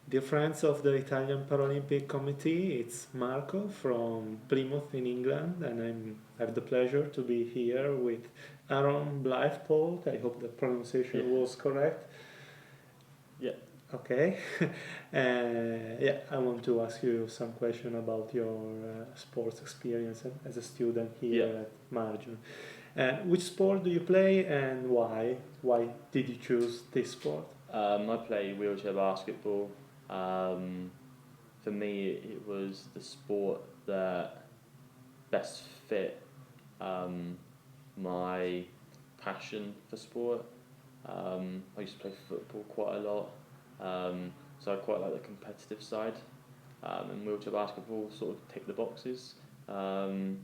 Dear friends of the Italian Paralympic Committee, it's Marco from Plymouth in England, and I have the pleasure to be here with Aaron Blyth-Palk. I hope the pronunciation was correct. Yeah. Okay. I want to ask you some question about your sports experience as a student here at Margin. Which sport do you play and why? Why did you choose this sport? I play wheelchair basketball. For me, it was the sport that best fit my passion for sport. I used to play football quite a lot, so I quite like the competitive side. And wheelchair basketball sort of tick the boxes. Although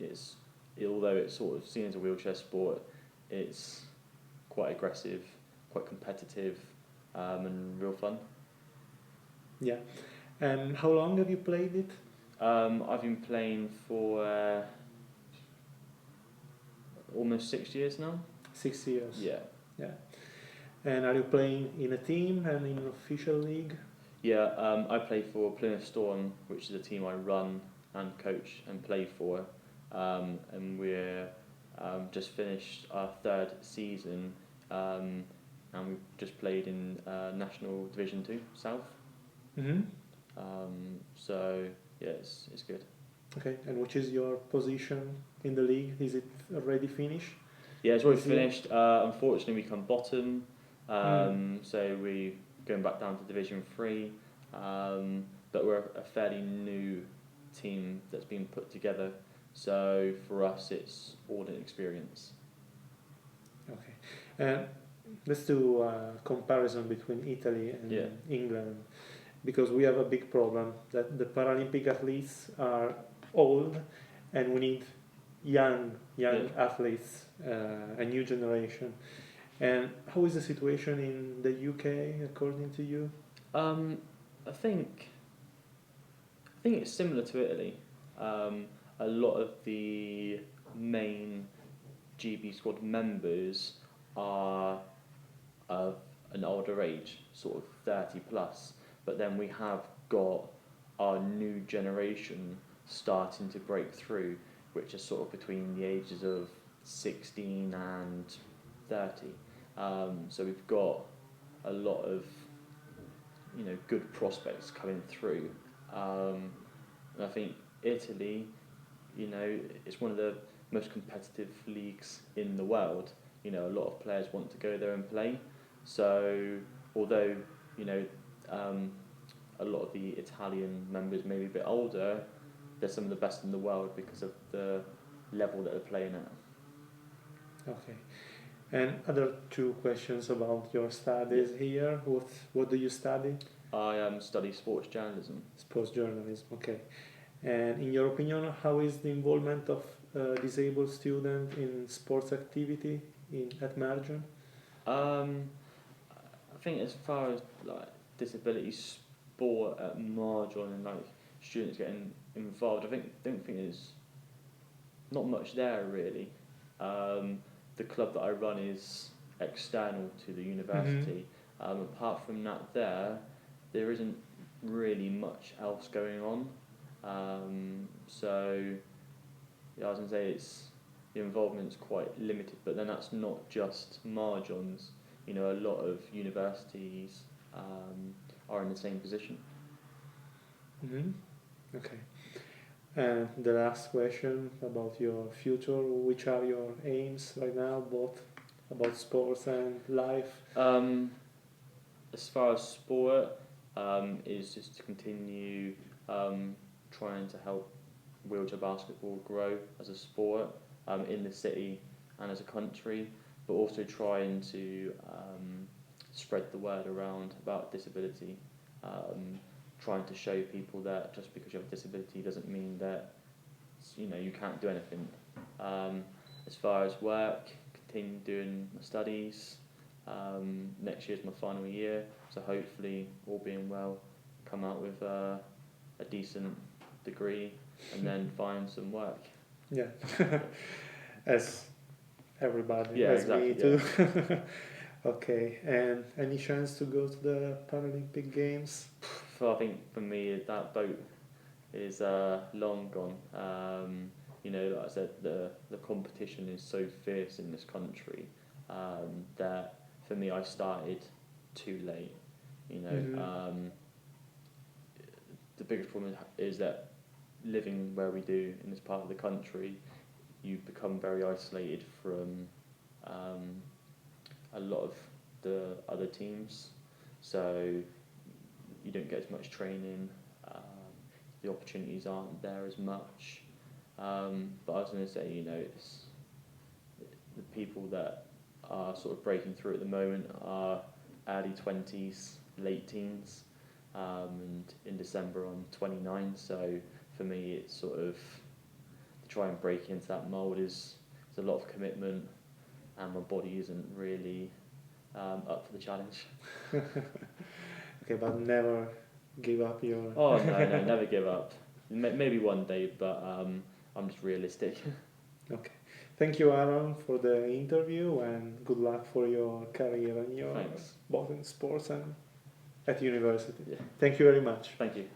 it's sort of seen as a wheelchair sport, it's quite aggressive, quite competitive, and real fun. Yeah. And how long have you played it? I've been playing for almost 6 years now. 6 years. Yeah. Yeah. And are you playing in a team and in an official league? Yeah, I play for Plymouth Storm, which is a team I run and coach and play for. And we're just finished our third season, and we've just played in National Division 2 South. Mm-hmm. So yeah, it's good. Okay, and which is your position in the league? Is it already finished? Yeah, it's already finished. Unfortunately, we come bottom, so we're going back down to Division 3. But we're a fairly new team that's been put together, so for us it's all an experience. Okay, let's do a comparison between Italy and England, because we have a big problem that the Paralympic athletes are old and we need young athletes, a new generation. And how is the situation in the UK according to you? I think it's similar to Italy. A lot of the main GB squad members are of an older age, sort of 30 plus, but then we have got our new generation starting to break through, which is sort of between the ages of 16 and 30. So we've got a lot of good prospects coming through. And I think Italy, it's one of the most competitive leagues in the world. A lot of players want to go there and play. So although a lot of the Italian members may be a bit older, they're some of the best in the world because of the level that they're playing at. Okay. And other two questions about your studies here. What do you study? I study sports journalism. Sports journalism, okay. And in your opinion, how is the involvement of disabled student in sports activity at Margin? I think as far as disability sport at Margin and students getting involved, don't think there's not much there really. The club that I run is external to the university. Mm-hmm. Apart from that, there isn't really much else going on. So I was going to say the involvement's quite limited, but then that's not just Margins. A lot of universities are in the same position. Mm-hmm. Okay. And the last question about your future, which are your aims right now, both about sports and life? As far as sport, is just to continue trying to help wheelchair basketball grow as a sport in the city and as a country, but also trying to spread the word around about disability. Trying to show people that just because you have a disability doesn't mean that you can't do anything. As far as work, continue doing my studies. Next year's my final year, so hopefully, all being well, come out with a decent degree and then find some work. Yeah, as everybody, as exactly, me too. Okay, and any chance to go to the Paralympic Games? So I think for me that boat is long gone. Like I said, the competition is so fierce in this country that for me I started too late. The biggest problem is that living where we do in this part of the country, you become very isolated from a lot of the other teams, so you don't get as much training. The opportunities aren't there as much. But I was going to say, it's the people that are sort of breaking through at the moment are early 20s, late teens, and in December I'm 29. So for me, it's sort of to try and break into that mould is a lot of commitment, and my body isn't really up for the challenge. Okay, but never give up your... Oh no, never give up. Maybe one day, but I'm just realistic. Okay. Thank you, Aaron, for the interview, and good luck for your career and your Thanks. both in sports and at university. Yeah. Thank you very much. Thank you.